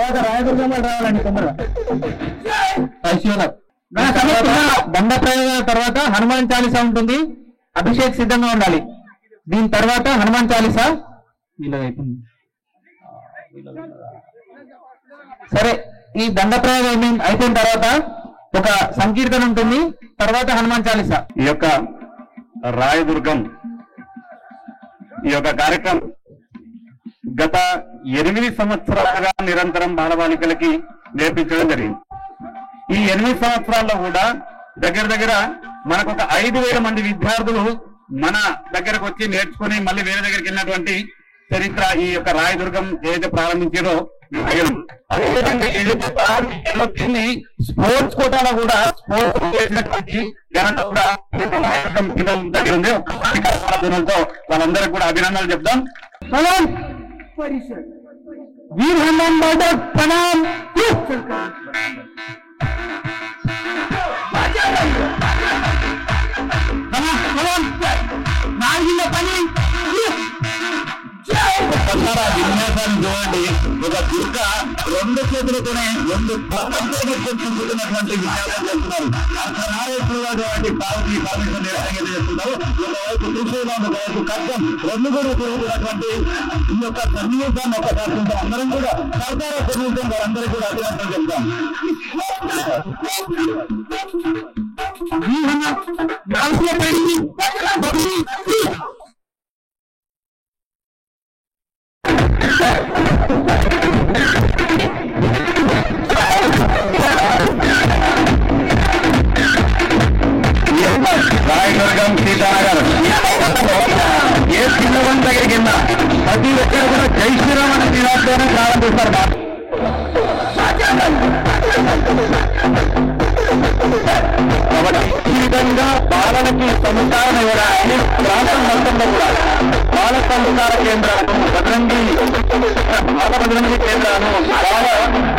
తర్వాత రాయదుర్గం రావాలండి తొందరగా. దండ ప్రయోగం తర్వాత హనుమాన్ చాలీసా ఉంటుంది. అభిషేక్ సిద్ధంగా ఉండాలి. దీని తర్వాత హనుమాన్ చాలీసా. సరే, ఈ దండ ప్రయోగం అయిపోయిన తర్వాత ఒక సంకీర్తన ఉంటుంది. తర్వాత హనుమాన్ చాలీసా. ఈ యొక్క రాయదుర్గం ఈ యొక్క కార్యక్రమం గత 8 సంవత్సరాలుగా నిరంతరం బాలబాలికలకి నేర్పించడం జరిగింది. ఈ 8 సంవత్సరాల్లో కూడా దగ్గర మనకు ఒక 5,000 మంది విద్యార్థులు మన దగ్గరకు వచ్చి నేర్చుకుని మళ్ళీ వేరే దగ్గరికి వెళ్ళినటువంటి చరిత్ర ఈ యొక్క రాయదుర్గం ఏదైతే ప్రారంభించారో స్పోర్ట్స్ కోటాలో కూడా స్పోర్ట్స్ చేసినటువంటి ఘనత కూడా దగ్గర ఉంది. వాళ్ళందరికీ కూడా అభినందనలు చెప్తాం. वीर हनुमान बहादुर प्रणाम. విన్యాసాన్ని చూడండి. ఒక దుర్గ 2 చేతులతోనే 2 కూర్చున్నటువంటి విన్యాసం చేస్తున్నారు. అర్థనారేశ్వరుడు పార్వతీ పరమేశ్వరుడు చేస్తున్నారు. ఒకవైపు త్రిశూలం, ఒకవైపు ఖడ్గం, 2 కూడా తిరుగుతున్నటువంటి ఈ యొక్క సన్నివేశాన్ని ఒకసారి చూద్దాం. అందరం కూడా సహకార సన్నివేశం వారందరూ కూడా అభినందనలు చెప్తాం. రాయదుర్గం సీతానగర్ ఏ చిన్నవన్ దగ్గర కింద ప్రతి ఒక్కరు కూడా జై శ్రీరామ్ అనే నినాదంతోనే ప్రారంభిస్తారు. కాబట్టి ఈ విధంగా బాలలకి సంస్కారం ఇవ్వడానికి ప్రాంతం మొత్తంలో కూడా బాల సంస్కార కేంద్రాలు, బజరంగి కేంద్రాలు,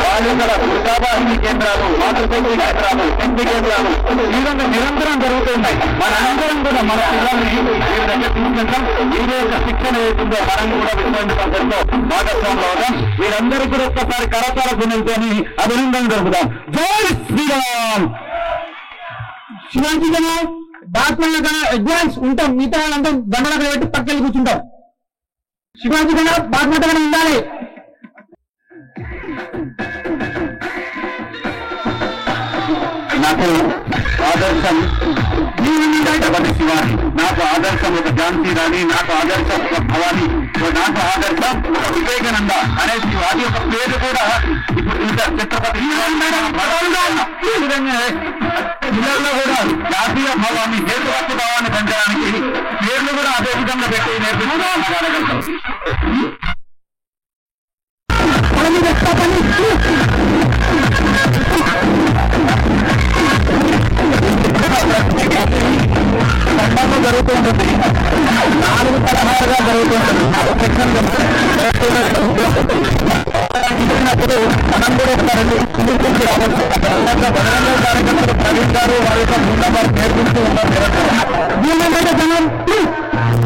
బాలికల వృద్ధాభాషి కేంద్రాలు, మాతృశక్తి కేంద్రాలు, శక్తి కేంద్రాలు ఈ విధంగా నిరంతరం జరుగుతున్నాయి. మనందరం కూడా మన పిల్లల్ని వీరి దగ్గర తీసుకెళ్తాం. వీరి యొక్క శిక్షణ ఏతుందో మనం కూడా విశ్వవిద్యాలయంలో భాగస్వాములు అవుతాం. వీరందరూ కూడా ఒక్కసారి కరతాల గుణంతోని అభినందన జరుపుతాం. జై శ్రీరామ్. శివాజీ జన బాత్మల అడ్వాన్స్ ఉంటాం. మిగతా వాళ్ళంతా దండలకు పెట్టి పక్కకి కూర్చుంటాం. శివాజీ జన బాత్మగా ఉండాలి. నాకు ఆదర్శం ఛత్రపతి శివాజీ, నాకు ఆదర్శం ఒక ఝాన్సీ రాణి, నాకు ఆదర్శం ఒక భవానీ, నాకు ఆదర్శం ఒక వివేకానంద అనే శివాజీ యొక్క పేరు కూడా ఇప్పుడు ఛత్రపతి పిల్లల్లో కూడా జాతీయ భావాన్ని, దేశభక్తి భావాన్ని పెంచడానికి పేర్లు కూడా అదే విధంగా పెట్టి నేర్పించగలుగుతాం. జరుగుతూ ఉంటుంది. 4 తరహాలుగా జరుగుతుంటుంది. ఇచ్చినప్పుడు మనం కూడా బజరంగ కార్యకర్తలు ప్రవీణ్ గారు వారి యొక్క బృందం నేర్పిస్తూ ఉంటారు.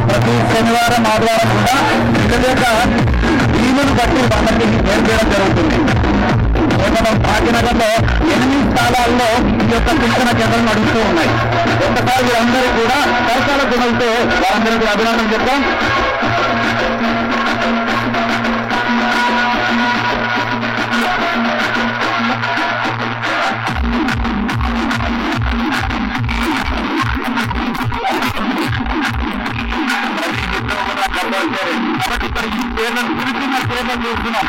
ప్రతి శనివారం, ఆదివారం కూడా పిల్లల యొక్క వీలును బట్టి వాళ్ళకి నేర్పించడం జరుగుతుంది. మనం భాగ్యనగర్లో 8 స్థానాల్లో ఈ యొక్క శిక్షణ కేంద్రం నడుస్తూ ఉన్నాయి. ఒక్కసారి వీరందరూ కూడా సరకాల గుణంతో వారందరికీ అభినందన చెప్తాం. కాబట్టి ఇక్కడ ఈ పేర్లను చూస్తున్నాం.